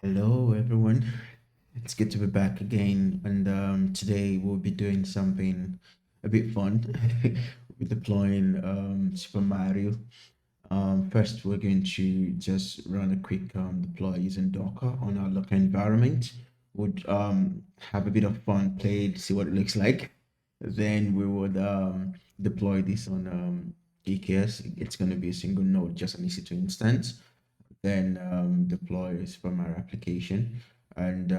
Hello, everyone. It's good to be back again. And today we'll be doing something a bit fun. We're deploying Super Mario. First, we're going to just run a quick deploy using Docker on our local environment. Would have a bit of fun, play it, see what it looks like. Then we would deploy this on EKS. It's going to be a single node, just an EC2 instance, then deploy from our application. And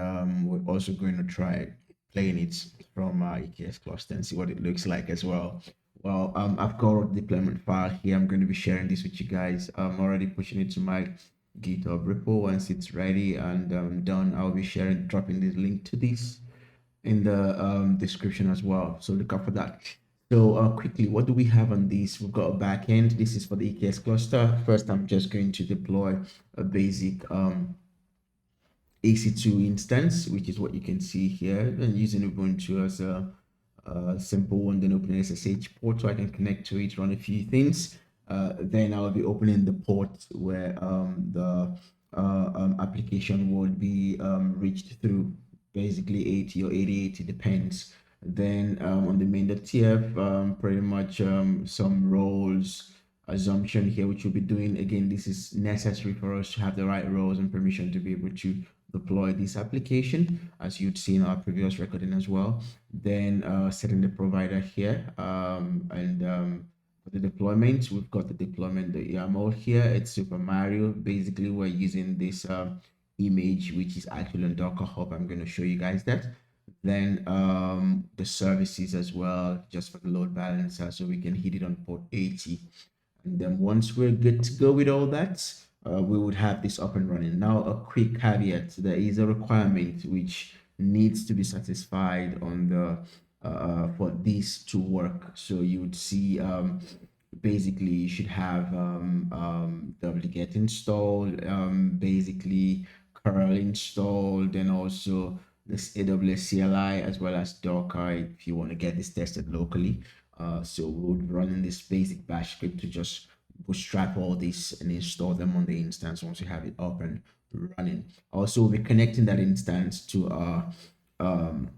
we're also going to try playing it from our EKS cluster and see what it looks like as well. Well, I've got a deployment file here. I'm going to be sharing this with you guys. I'm already pushing it to my GitHub repo. Once it's ready and done, I'll be dropping this link to this in the description as well. So look out for that. So quickly, what do we have on this? We've got a backend. This is for the EKS cluster. First, I'm just going to deploy a basic AC2 instance, which is what you can see here, and using Ubuntu as a simple one, then open SSH port so I can connect to it, run a few things. Then I'll be opening the port where the application would be reached through, basically 80 or 8080, depends. Then on the main.tf, pretty much some roles assumption here, which we'll be doing. Again, this is necessary for us to have the right roles and permission to be able to deploy this application, as you'd see in our previous recording as well. Then setting the provider here, and for the deployment, we've got the deployment, the YAML here. It's Super Mario. Basically, we're using this image, which is actually on Docker Hub. I'm going to show you guys that. Then the services as well, just for the load balancer, so we can hit it on port 80. And then once we're good to go with all that, we would have this up and running. Now, a quick caveat: there is a requirement which needs to be satisfied on the for this to work. So you would see basically you should have wget installed, basically curl installed, and also this AWS CLI as well as Docker if you want to get this tested locally. So we would run in this basic bash script to just bootstrap all this and install them on the instance once you have it up and running. Also, we'll be connecting that instance to our um,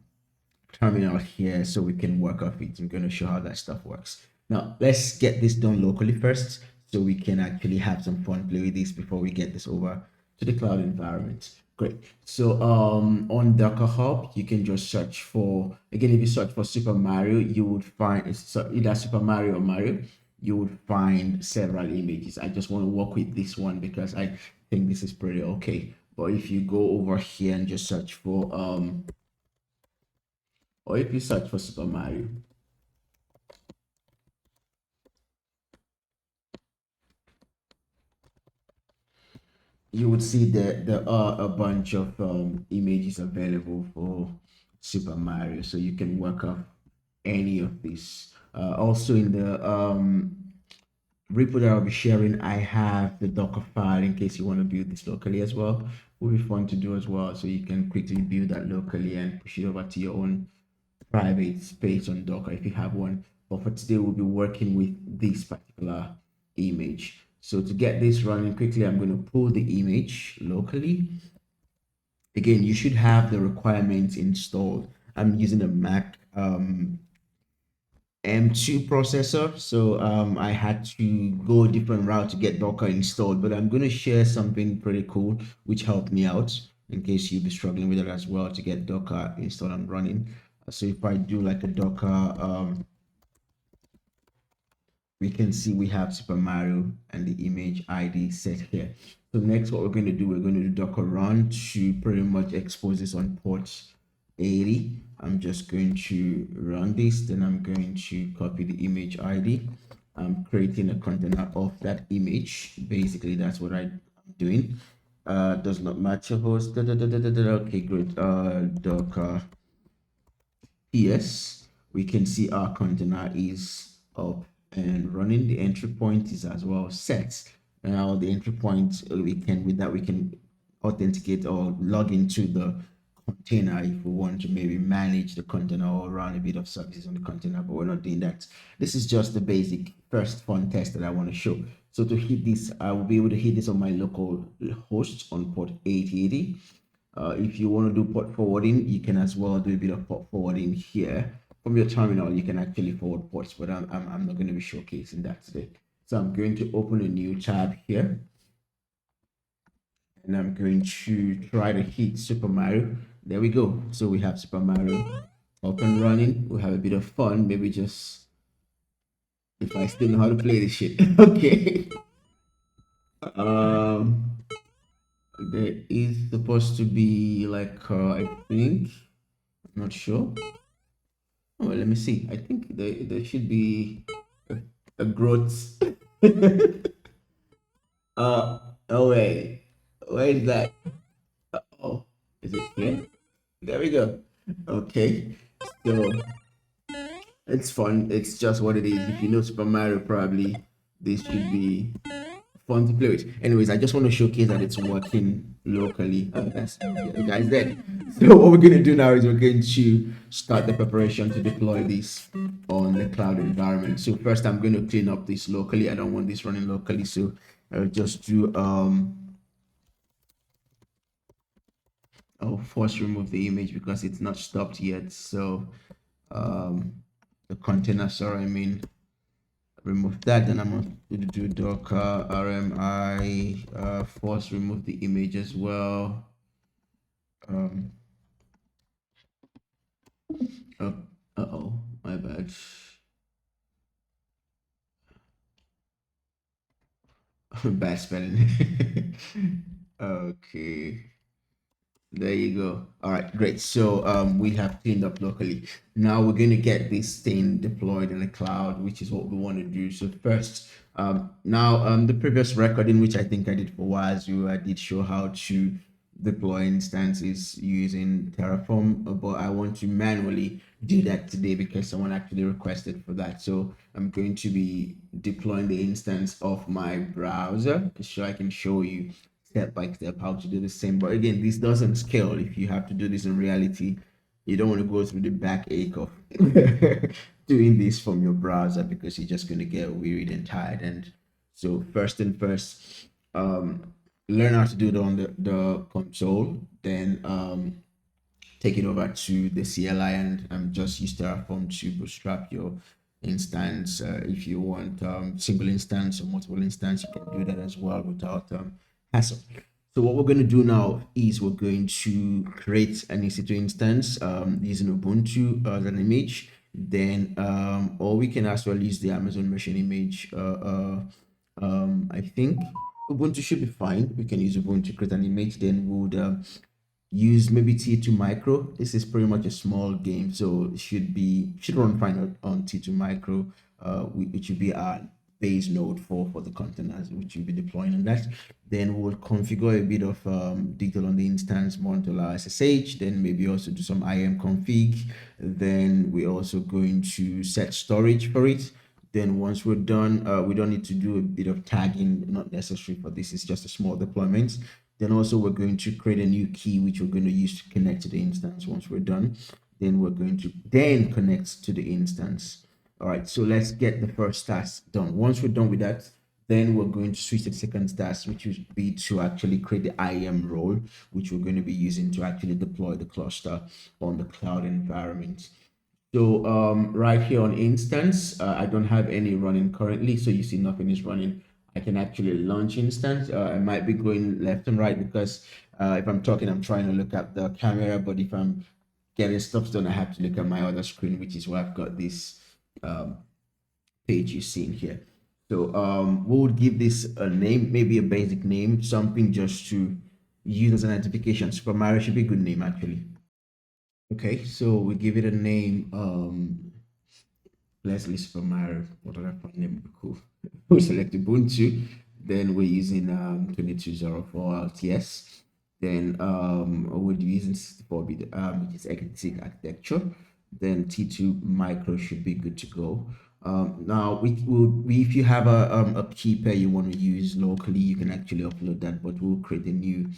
terminal here so we can work off it. I'm going to show how that stuff works. Now, let's get this done locally first so we can actually have some fun play with this before we get this over to the cloud environment. Great. So on Docker Hub, you can just search for, again, if you search for Super Mario, you would find it's either Super Mario or Mario. You would find several images. I just want to work with this one because I think this is pretty okay. But if you go over here and just search for or if you search for Super Mario, you would see that there are a bunch of images available for Super Mario, so you can work off any of these. Also, in the repo that I'll be sharing, I have the Docker file in case you want to build this locally as well. Will be fun to do as well, so you can quickly build that locally and push it over to your own private space on Docker if you have one. But for today, we'll be working with this particular image. So to get this running quickly, I'm going to pull the image locally. Again, you should have the requirements installed. I'm using a Mac M2 processor, so I had to go a different route to get Docker installed. But I'm going to share something pretty cool which helped me out in case you'll be struggling with it as well to get Docker installed and running. So if I do like a Docker, we can see we have Super Mario and the image ID set here. So next, what we're going to do, we're going to do Docker run to pretty much expose this on port 80. I'm just going to run this, then I'm going to copy the image ID. I'm creating a container of that image. Basically, that's what I'm doing. Does not match a host. Okay, good. Docker PS. We can see our container is up and running. The entry point is as well set. Now the entry point, we can with that we can authenticate or log into the container if we want to maybe manage the container or run a bit of services on the container, but we're not doing that. This is just the basic first fun test that I want to show. So to hit this, I will be able to hit this on my local host on port 8080. If you want to do port forwarding, you can as well do a bit of port forwarding here from your terminal. You can actually forward ports, but I'm not going to be showcasing that today. So I'm going to open a new tab here, and I'm going to try to hit Super Mario. There we go. So we have Super Mario up and running. We'll have a bit of fun. Maybe just if I still know how to play this shit. Okay. Um, there is supposed to be like I think I'm not sure. Oh, well, let me see. I think there should be a growth. Oh wait, where is that? Oh, is it here? There we go. Okay, so it's fun. It's just what it is. If you know Super Mario, probably this should be fun to play with. Anyways, I just want to showcase that it's working locally. That's the guys there. So what we're going to do now is we're going to start the preparation to deploy this on the cloud environment. So first I'm going to clean up this locally. I don't want this running locally, so I'll just do I'll first remove the image because it's not stopped yet. So um the container, sorry, I mean remove that. Then I'm going to do docker rmi first remove the image as well. um uh, oh, my bad. Bad spelling. Okay, there you go. All right, great. So we have cleaned up locally. Now we're going to get this thing deployed in the cloud, which is what we want to do. So first, the previous recording, which I think I did for Wazoo, I did show how to deploy instances using Terraform, but I want to manually do that today because someone actually requested for that. So I'm going to be deploying the instance of my browser so I can show you step by step how to do the same. But again, this doesn't scale if you have to do this in reality. You don't want to go through the backache of doing this from your browser because you're just going to get wearied and tired. And so first and first, learn how to do it on the console, then take it over to the CLI and just use Terraform to bootstrap your instance. If you want single instance or multiple instance, you can do that as well without hassle. So what we're going to do now is we're going to create an EC2 instance using Ubuntu as an image. Then, or we can as well use the Amazon machine image. I think Ubuntu should be fine. We can use Ubuntu to create an image. Then we would use maybe T2 Micro. This is pretty much a small game, so it should run fine on T2 Micro, which will be our base node for the containers which you'll be deploying on that. Then we'll configure a bit of detail on the instance, monitor our SSH, then maybe also do some IAM config. Then we're also going to set storage for it. Then once we're done, we don't need to do a bit of tagging, not necessary for this. It's just a small deployment. Then also we're going to create a new key, which we're going to use to connect to the instance. Once we're done, then we're going to then connect to the instance. All right, so let's get the first task done. Once we're done with that, then we're going to switch to the second task, which would be to actually create the IAM role, which we're going to be using to actually deploy the cluster on the cloud environment. So right here on instance, I don't have any running currently. So you see nothing is running. I can actually launch instance. I might be going left and right because if I'm talking, I'm trying to look at the camera. But if I'm getting stuff done, I have to look at my other screen, which is where I've got this page you're seeing here. So we would give this a name, maybe a basic name, something just to use as an identification. Super Mario should be a good name actually. Okay, so we give it a name. Let's list for Mario. What other fun name would be cool? We select Ubuntu. Then we're using 2204 LTS. Then we're using 64-bit, which is exotic architecture. Then T2 micro should be good to go. Now if you have a key pair you want to use locally, you can actually upload that, but we'll create a new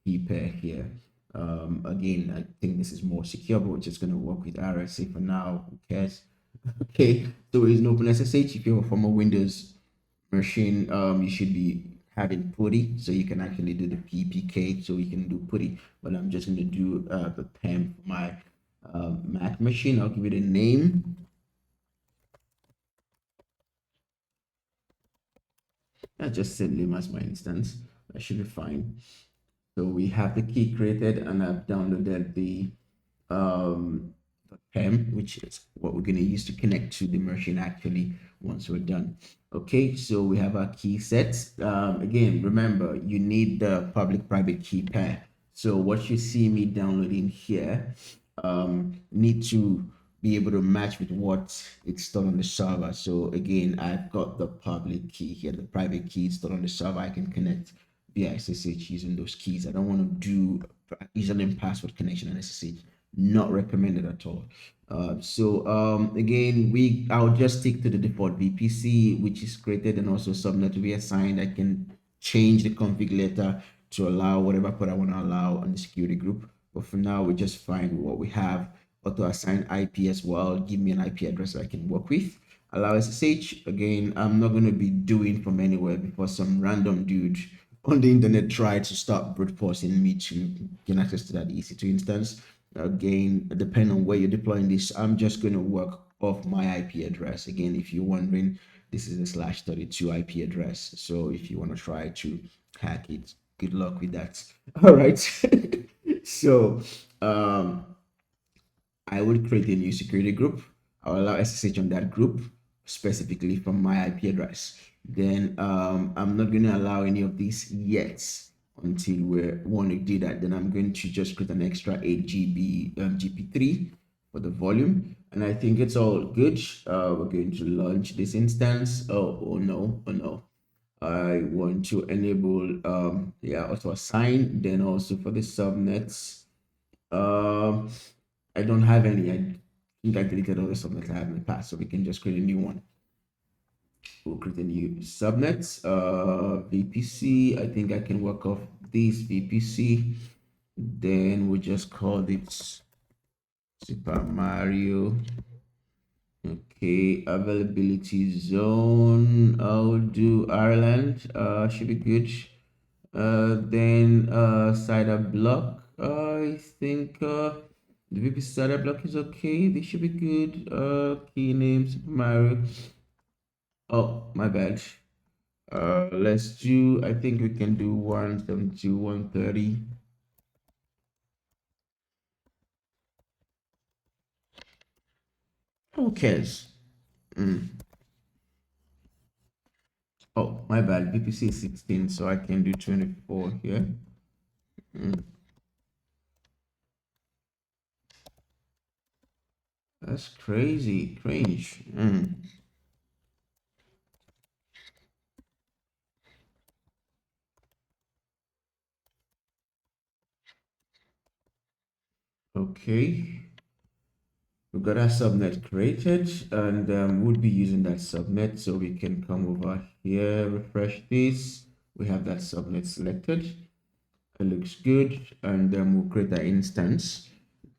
key pair here. Again, I think this is more secure, but we're just going to work with RSA for now. Who cares? Okay, so it's an open SSH if you're from a Windows machine, you should be having putty, so you can actually do the PPK, so you can do putty. But I'm just going to do the PEM for my Mac machine. I'll give it a name. I just set name as my instance. That should be fine. So we have the key created, and I've downloaded um, the PEM, which is what we're going to use to connect to the machine actually once we're done. Okay, so we have our key sets. Again, remember, you need the public-private key pair. So what you see me downloading here need to be able to match with what it's stored on the server. So again, I've got the public key here, the private key stored on the server. I can connect via SSH using those keys. I don't want to do username and password connection on SSH. Not recommended at all. Again, I'll just stick to the default VPC, which is created and also subnet to be assigned. I can change the config letter to allow whatever port I want to allow on the security group. But for now, we're just fine with what we have. Auto assign IP as well. Give me an IP address that I can work with. Allow SSH. Again, I'm not going to be doing from anywhere before some random dude on the internet tried to start brute forcing me to gain access to that EC2 instance. Again, depending on where you're deploying this, I'm just going to work off my IP address. Again, if you're wondering, this is a /32 IP address. So if you want to try to hack it, good luck with that. All right. so um, I would create a new security group. I'll allow SSH on that group specifically from my IP address. Then I'm not going to allow any of these yet until we want to do that. Then I'm going to just create an extra 8 GB GP3 for the volume. And I think it's all good. We're going to launch this instance. Oh no, oh no. I want to enable auto assign. Then also for the subnets, um, I don't have any. I think I deleted all the subnets I have in the past, so we can just create a new one. We'll create a new subnet, VPC. I think I can work off this VPC. Then we just call it Super Mario. Okay, availability zone. I'll do Ireland. Should be good. Then cider block. I think the VPC cider block is okay. This should be good. Key name Super Mario. Oh, my bad. Let's do. I think we can do 172, 130. Who cares? Oh, my bad. VPC is 16, so I can do 24 here. That's crazy, cringe. Okay, we got our subnet created, and we'll be using that subnet. So we can come over here, refresh this. We have that subnet selected. It looks good, and then we'll create that instance.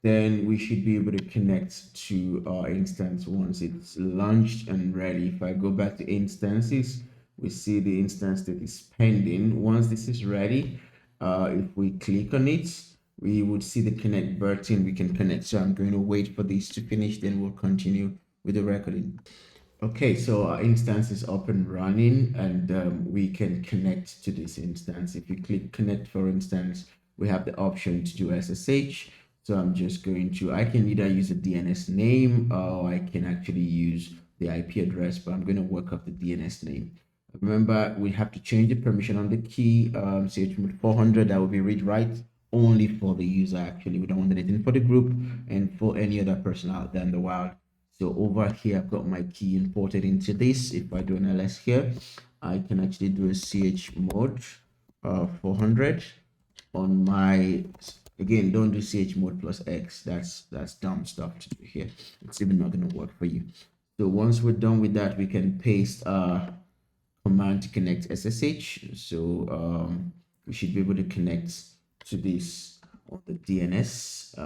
Then we should be able to connect to our instance once it's launched and ready. If I go back to instances, we see the instance that is pending. Once this is ready, if we click on it, we would see the connect button. We can connect. So I'm going to wait for this to finish, then we'll continue with the recording. Okay, so our instance is up and running, and we can connect to this instance. If you click connect, for instance, we have the option to do SSH. So I'm just going to, I can either use a DNS name or I can actually use the IP address, but I'm going to work up the DNS name. Remember, we have to change the permission on the key. CHMOD 400, that will be read write only for the user actually. We don't want anything for the group and for any other person out there in the wild. So over here, I've got my key imported into this. If I do an ls here, I can actually do a chmod 400 on my, again, don't do chmod plus x. That's dumb stuff to do here. It's even not going to work for you. So once we're done with that, we can paste command to connect SSH. So we should be able to connect to this on the DNS.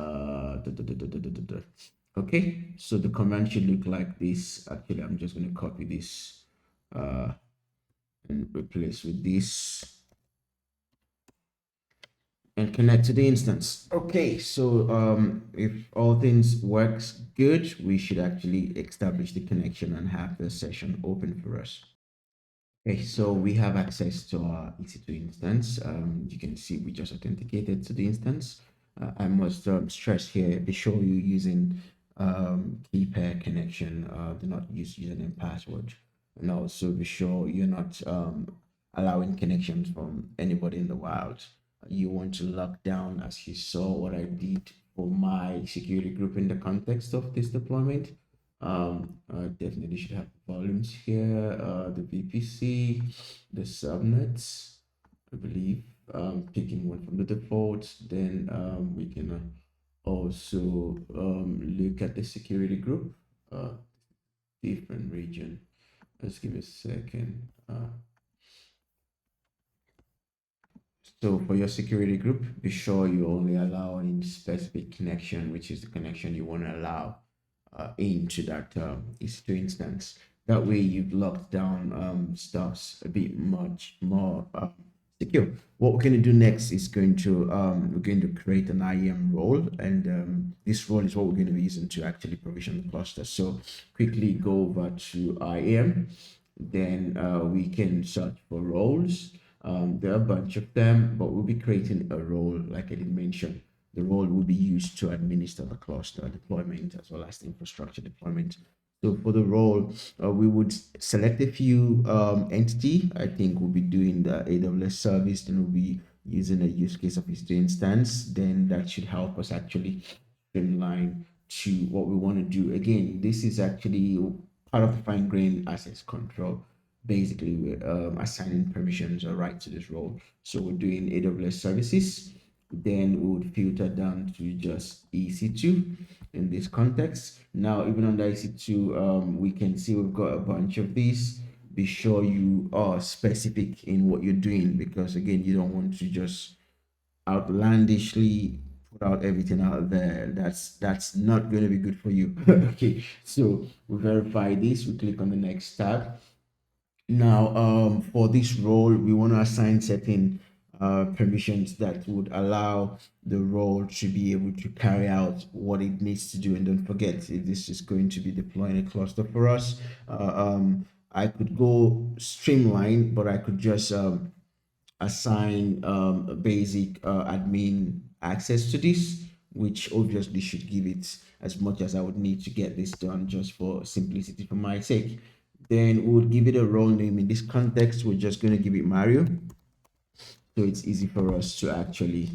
Okay, so the command should look like this. Actually, I'm just going to copy this and replace with this and connect to the instance. Okay, so if all things works good, we should actually establish the connection and have the session open for us. Okay, so we have access to our EC2 instance. You can see we just authenticated to the instance. I must stress here, be sure you're using key pair connection. Do not use username and password. And also be sure you're not allowing connections from anybody in the wild. You want to lock down, as you saw what I did for my security group in the context of this deployment. Definitely should have volumes here, the VPC, the subnets, I believe, picking one from the default. Then we can also look at the security group, different region. Let's give it a second. So for your security group, be sure you only allow in specific connection, which is the connection you want to allow into that EC2 instance. That way you've locked down stuffs a bit much more secure. What we're going to do next is we're going to create an IAM role, and this role is what we're going to be using to actually provision the cluster. So quickly go over to IAM, then we can search for roles. There are a bunch of them, but we'll be creating a role, like I did mention. The role will be used to administer the cluster deployment as well as the infrastructure deployment. So for the role, we would select a few entity. I think we'll be doing the AWS service, then we'll be using a use case of its instance. Then that should help us actually streamline to what we want to do. Again, this is actually part of the fine-grained assets control. Basically, we're assigning permissions or right to this role. So we're doing AWS services, then we would filter down to just EC2 in this context. Now, even under EC2, we can see we've got a bunch of these. Be sure you are specific in what you're doing, because again, you don't want to just outlandishly put out everything out there. That's not going to be good for you. Okay, so we verify this, we click on the next tab. Now, for this role, we want to assign certain permissions that would allow the role to be able to carry out what it needs to do. And don't forget, this is going to be deploying a cluster for us. I could go streamline, but I could just assign a basic admin access to this, which obviously should give it as much as I would need to get this done, just for simplicity for my sake. Then we'll give it a role name. In this context, we're just going to give it Mario, so it's easy for us to actually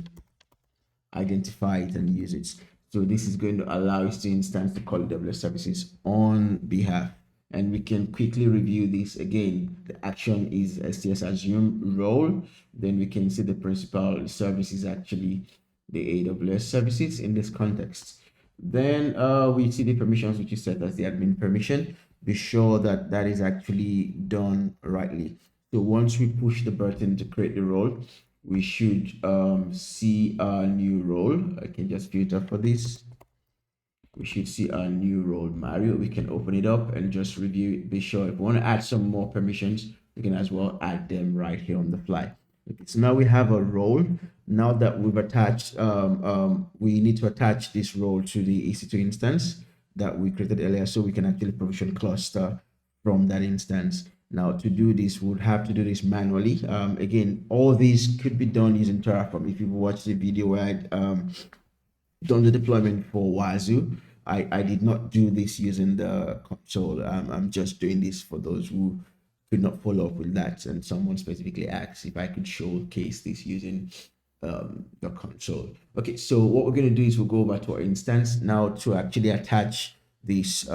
identify it and use it. So this is going to allow us to instance the call AWS services on behalf. And we can quickly review this again. The action is STS assume role. Then we can see the principal service is actually the AWS services in this context. Then we see the permissions, which is set as the admin permission. Be sure that that is actually done rightly. So once we push the button to create the role, we should see our new role. I can just filter for this. We should see our new role, Mario. We can open it up and just review it. Be sure if we want to add some more permissions, we can as well add them right here on the fly. Okay, so now we have a role. Now that we've attached, we need to attach this role to the EC2 instance that we created earlier, so we can actually provision cluster from that instance. Now, to do this, we would have to do this manually. Again, all these could be done using Terraform. If you've watched the video where I done the deployment for Wazoo, I did not do this using the console. I'm just doing this for those who could not follow up with that. And someone specifically asked if I could showcase this using the console. Okay, so what we're going to do is we'll go over to our instance. Now, to actually attach this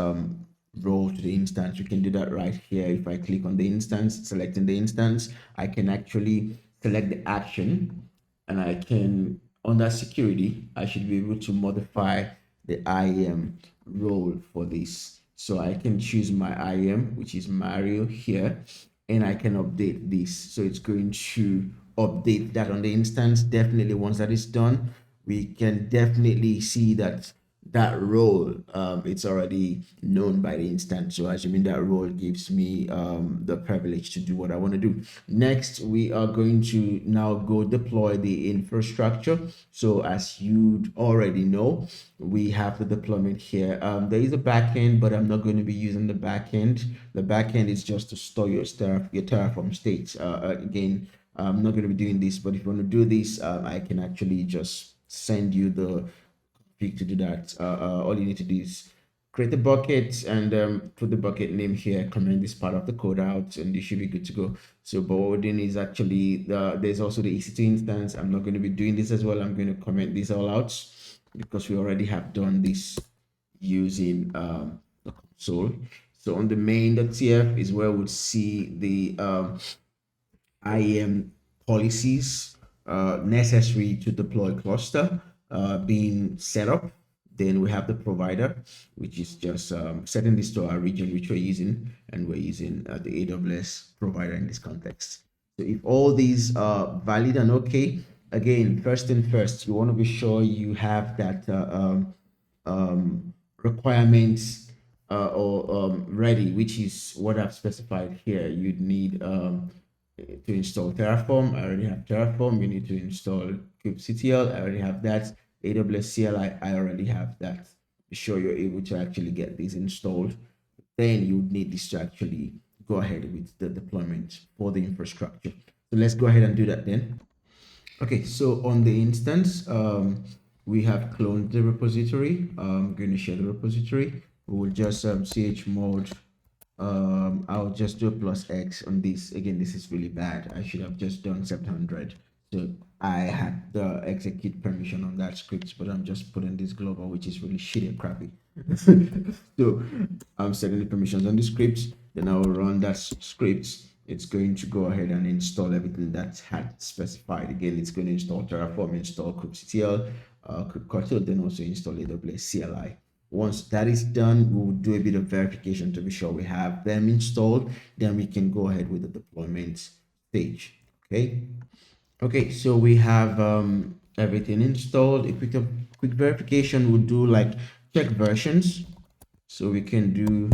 role to the instance, we can do that right here. If I click on the instance, selecting the instance, I can actually select the action, and I can, under security, I should be able to modify the IAM role for this. So I can choose my IAM, which is Mario here, and I can update this. So it's going to update that on the instance. Definitely once that is done, we can definitely see that that role, it's already known by the instance. So assuming that role gives me the privilege to do what I want to do. Next, we are going to now go deploy the infrastructure. So as you already know, we have the deployment here. There is a backend, but I'm not going to be using the backend. The backend is just to store your Terraform state. Again, I'm not going to be doing this, but if you want to do this, I can actually just send you the config to do that. All you need to do is create a bucket and put the bucket name here, comment this part of the code out, and you should be good to go. So, but what we're doing is actually there's also the EC2 instance. I'm not going to be doing this as well. I'm going to comment this all out because we already have done this using the console. So on the main.tf is where we'll see the IAM policies necessary to deploy cluster being set up. Then we have the provider, which is just setting this to our region, which we're using, and we're using the AWS provider in this context. So if all these are valid and okay, again, first thing first, you want to be sure you have that requirements or ready, which is what I've specified here. You'd need to install Terraform. I already have Terraform. You need to install kubectl. I already have that. AWS CLI, I already have that. Be sure you're able to actually get these installed. Then you would need this to actually go ahead with the deployment for the infrastructure. So let's go ahead and do that then. Okay, so on the instance, we have cloned the repository. I'm going to share the repository. We will just chmod. I'll just do a plus X on this. Again, this is really bad. I should have just done 700. So I had the execute permission on that script, but I'm just putting this global, which is really shitty and crappy. So I'm setting the permissions on the script. Then I'll run that script. It's going to go ahead and install everything that's had specified. Again, it's going to install Terraform, install kubectl, kubectl, then also install AWS CLI. Once that is done, we will do a bit of verification to be sure we have them installed. Then we can go ahead with the deployment stage. Okay. Okay, so we have everything installed. A quick verification would do like check versions. So we can do,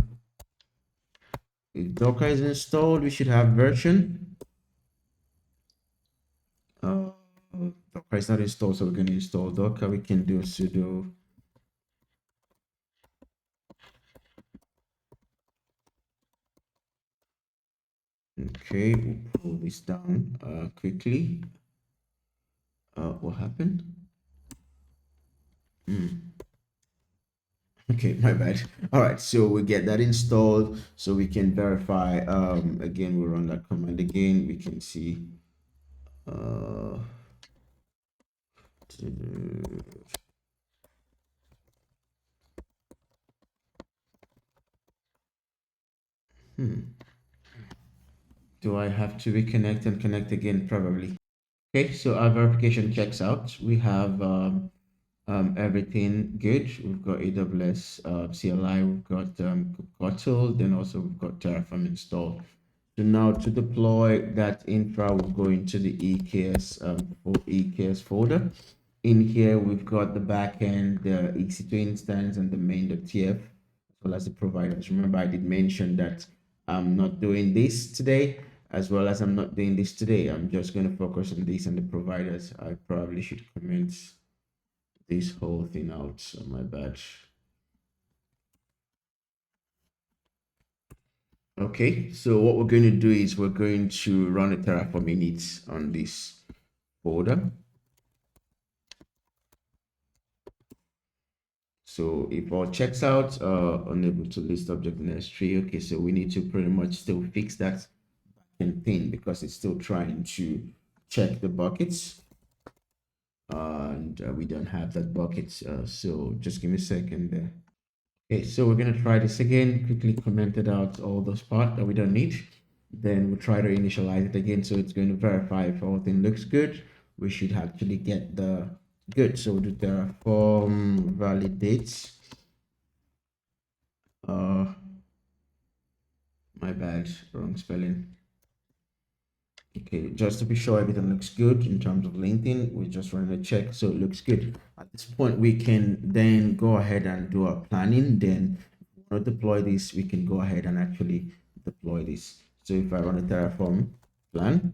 if Docker is installed, we should have version. Docker is not installed, so we're going to install Docker. We can do sudo. Okay, we'll pull this down quickly. What happened? Okay, my bad. All right, so we get that installed so we can verify. Again, we run that command again. We can see uh do I have to reconnect and connect again? Probably. Okay, so our verification checks out. We have everything good. We've got AWS CLI, we've got kubectl, then also we've got Terraform installed. So now to deploy that infra, we'll go into the EKS folder. In here, we've got the backend, the EC2 instance, and the main.tf, as well as the providers. Remember, I did mention that I'm not doing this today, as well as I'm not doing this today. I'm just going to focus on this and the providers. I probably should comment this whole thing out. So my bad. Okay, so what we're going to do is we're going to run a Terraform init on this folder. So if all checks out, unable to list object in S3. Okay, so we need to pretty much still fix that backend thing because it's still trying to check the buckets. And we don't have that bucket. So just give me a second there. Okay, so we're gonna try this again. Quickly commented out all those parts that we don't need. Then we'll try to initialize it again. So it's going to verify if everything looks good. We should actually get the good. So we'll do Terraform validate. My bad, wrong spelling. Okay, just to be sure everything looks good in terms of linting, we're just running a check, so it looks good. At this point, we can then go ahead and do our planning. Then, if we want to deploy this, we can go ahead and actually deploy this. So if I run a Terraform plan,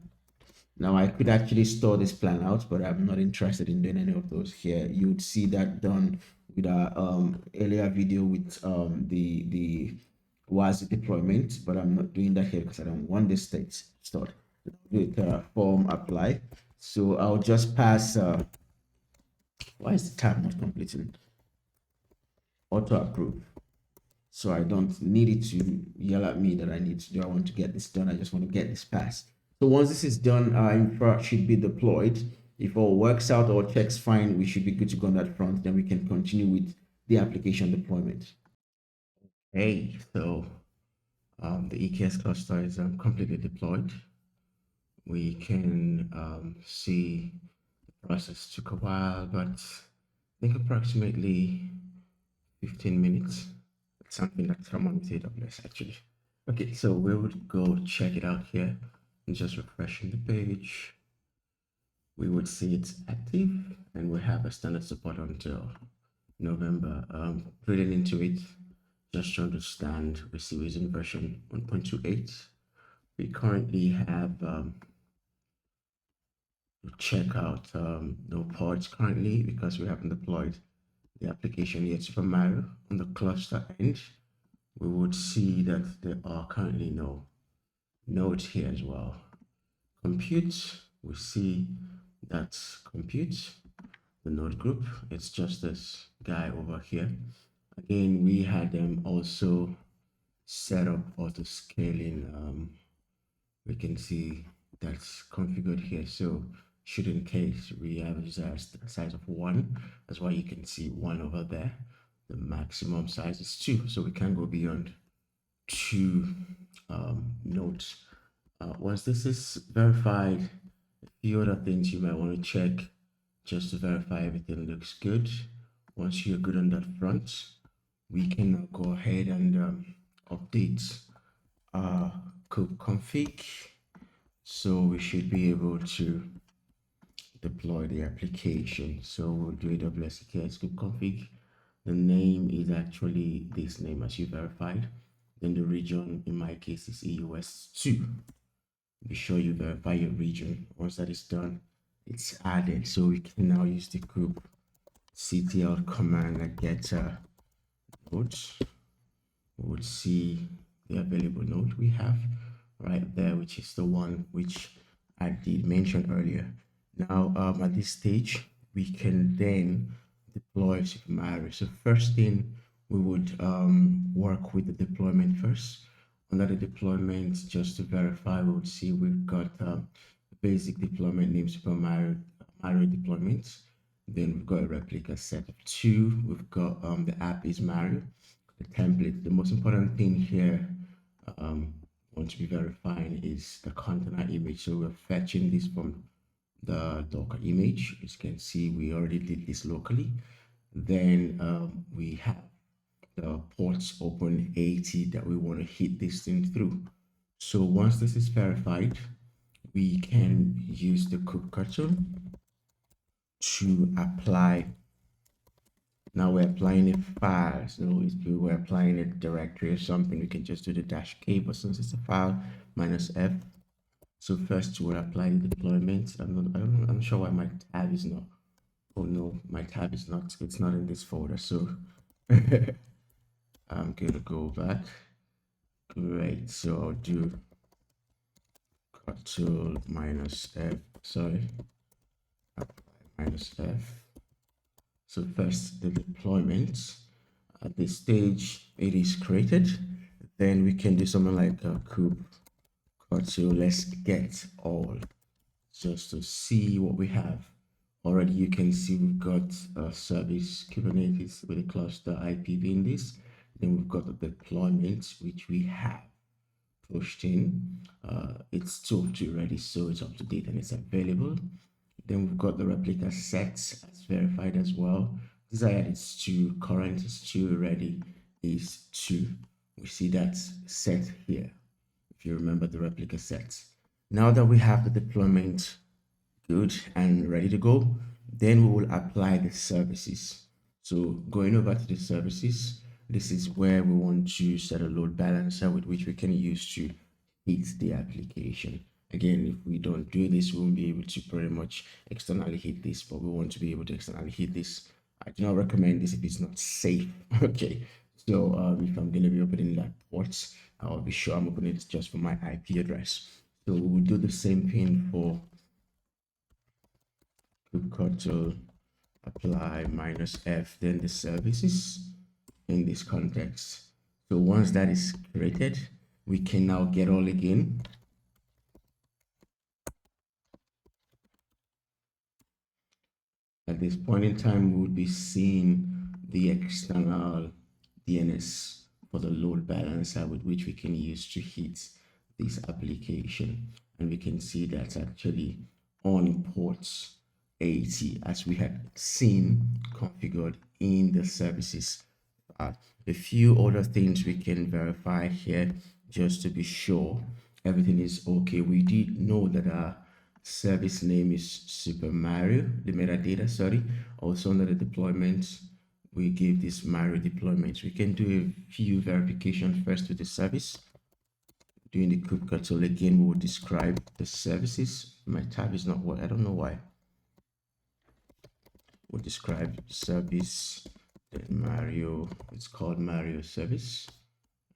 now I could actually store this plan out, but I'm not interested in doing any of those here. You would see that done with our earlier video with the was deployment, but I'm not doing that here because I don't want this state stored. With form apply. So I'll just pass why is the tab not completing? Auto approve. So I don't need it to yell at me that I need to do. I want to get this done. I just want to get this passed. So once this is done, our infra should be deployed. If all works out or checks fine, we should be good to go on that front. Then we can continue with the application deployment. Hey, so the EKS cluster is completely deployed. We can see the process took a while, but I think approximately 15 minutes. It's something that's common with AWS actually. Okay, so we would go check it out here and just refreshing the page. We would see it's active and we have a standard support until November. Reading into it, just to understand, we see we're in version 1.28. We currently have check out no ports currently because we haven't deployed the application yet. SuperMario on the cluster end, we would see that there are currently no nodes here as well. Compute, we see that's compute, the node group. It's just this guy over here. Again, we had them also set up auto scaling. We can see that's configured here. So should in case we have a size of 1, that's why you can see 1 over there. The maximum size is 2, so we can't go beyond 2 nodes. Once this is verified, a few other things you might want to check just to verify everything looks good. Once you're good on that front, we can now go ahead and update our code config. So we should be able to deploy the application. So we'll do AWS EKS kube config. The name is actually this name as you verified. Then the region in my case is EUS2. Be sure you verify your region. Once that is done, it's added. So we can now use the kube ctl command and get nodes. We would see the available node we have right there, which is the one which I did mention earlier. Now, at this stage, we can then deploy SuperMario. So first thing, we would work with the deployment first. Under the deployment, just to verify, we would see we've got the basic deployment name SuperMario Mario deployment. Then we've got a replica set of 2. We've got the app is Mario, the template. The most important thing here want to be verifying is the container image. So we're fetching this from the Docker image. As you can see, we already did this locally. Then we have the ports open 80 that we want to hit this thing through. So once this is verified, we can use the kubectl to apply. Now we're applying a file. So if we were applying a directory or something, we can just do the -k, but since it's a file, -f. So first we'll apply the deployment. I'm sure why my tab is not. Oh no, my tab is not. It's not in this folder. So I'm gonna go back. Great. So I'll do Ctrl -f. Sorry, apply -f. So first the deployment. At this stage, it is created. Then we can do something like a kube. So let's get all just to see what we have. Already you can see we've got a service Kubernetes with a cluster IPv in this. Then we've got the deployment which we have pushed in. It's 2 ready, so it's up to date and it's available. Then we've got the replica sets as verified as well. Desired is 2, current is 2, ready is 2. We see that's set here. If you remember the replica sets. Now that we have the deployment good and ready to go, then we will apply the services. So going over to the services, this is where we want to set a load balancer with which we can use to hit the application. Again, if we don't do this, we won't be able to pretty much externally hit this, but we want to be able to externally hit this. I do not recommend this if it's not safe. Okay, so if I'm going to be opening that port, I'll be sure I'm opening it just for my IP address. So we'll do the same thing for kubectl apply -f, then the services in this context. So once that is created, we can now get all again. At this point in time, we would be seeing the external DNS for the load balancer with which we can use to hit this application. And we can see that's actually on port 80 as we had seen configured in the services. A few other things we can verify here just to be sure everything is okay. We did know that our service name is SuperMario, the metadata, sorry. Also under the deployment, we give this Mario deployment. We can do a few verifications first with the service. Doing the kubectl again, we will describe the services. My tab is not what, I don't know why. We'll describe service, then Mario, it's called Mario service.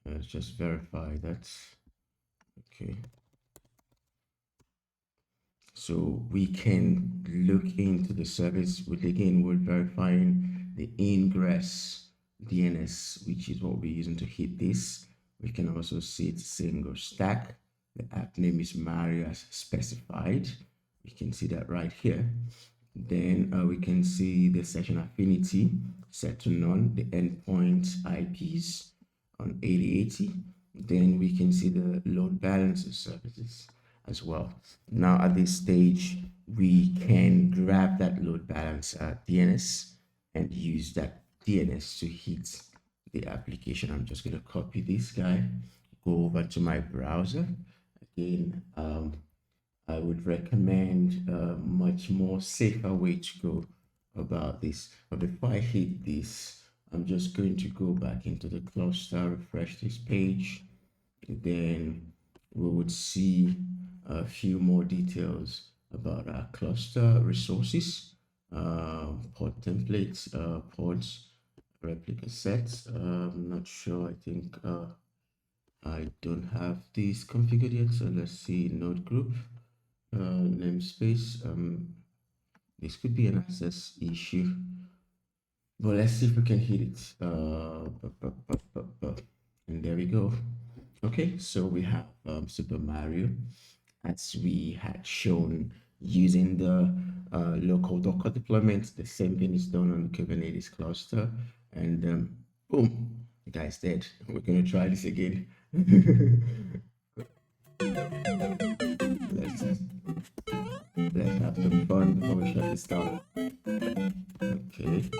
Let's just verify that. Okay. So we can look into the service with, again, we're verifying the ingress DNS, which is what we're using to hit this. We can also see it's single stack. The app name is Mario as specified. You can see that right here. Then we can see the session affinity set to none, the endpoint IPs on 8080. Then we can see the load balancer services as well. Now at this stage, we can grab that load balancer DNS and use that DNS to hit the application. I'm just going to copy this guy, go over to my browser. Again, I would recommend a much more safer way to go about this. But before I hit this, I'm just going to go back into the cluster, refresh this page, and then we would see a few more details about our cluster resources, port templates, ports, replica sets. I'm not sure, I think I don't have these configured yet, so let's see node group. Namespace, this could be an access issue, but let's see if we can hit it. And there we go. Okay, so we have SuperMario as we had shown using the local Docker deployment. The same thing is done on the Kubernetes cluster, and boom, the guy's dead. We're gonna try this again. Let's have some fun before we shut this down. Okay.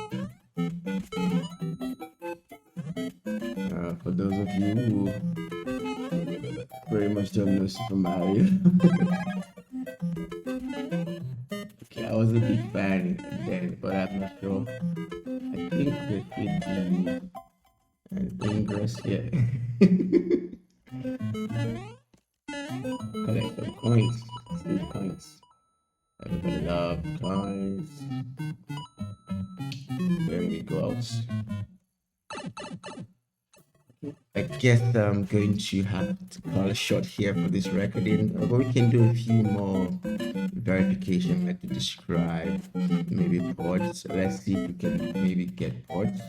For those of you who very much don't know Super Mario, okay, I was a big fan then, but I'm not sure. I think there should be an ingress here. Collect some coins, steal coins. Everybody love coins. Then we go out. I guess I'm going to have to call a shot here for this recording, but we can do a few more verification, like to describe maybe ports. So let's see if we can maybe get ports.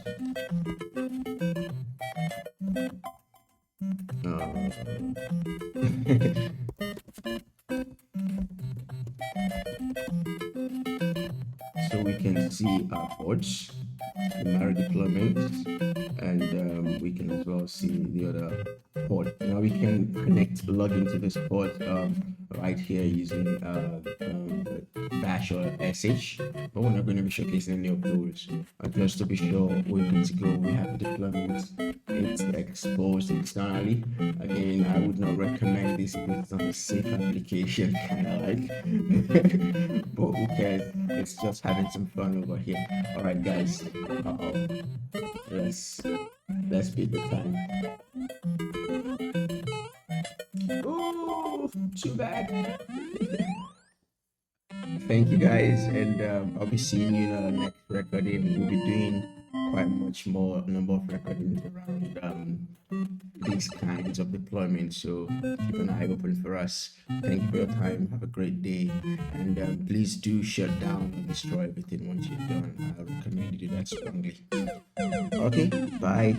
So we can see our ports, the Mario deployment, and we can as well see the other port. Now we can log into this port right here using bash or sh, but we're not going to be showcasing any of those. Just to be sure we're good to go, we have deployments, it's exposed externally. Again, I would not recommend this if it's not a safe application, kind of like, but who cares? It's just having some fun over here. All right, guys. Uh-oh. Let's beat the time. Oh, too bad. Thank you guys, and I'll be seeing you in our next recording. We'll be doing quite much more number of recordings around these kinds of deployments. So keep an eye open for us. Thank you for your time. Have a great day, and please do shut down and destroy everything once you're done. I recommend you do that strongly. Okay, bye.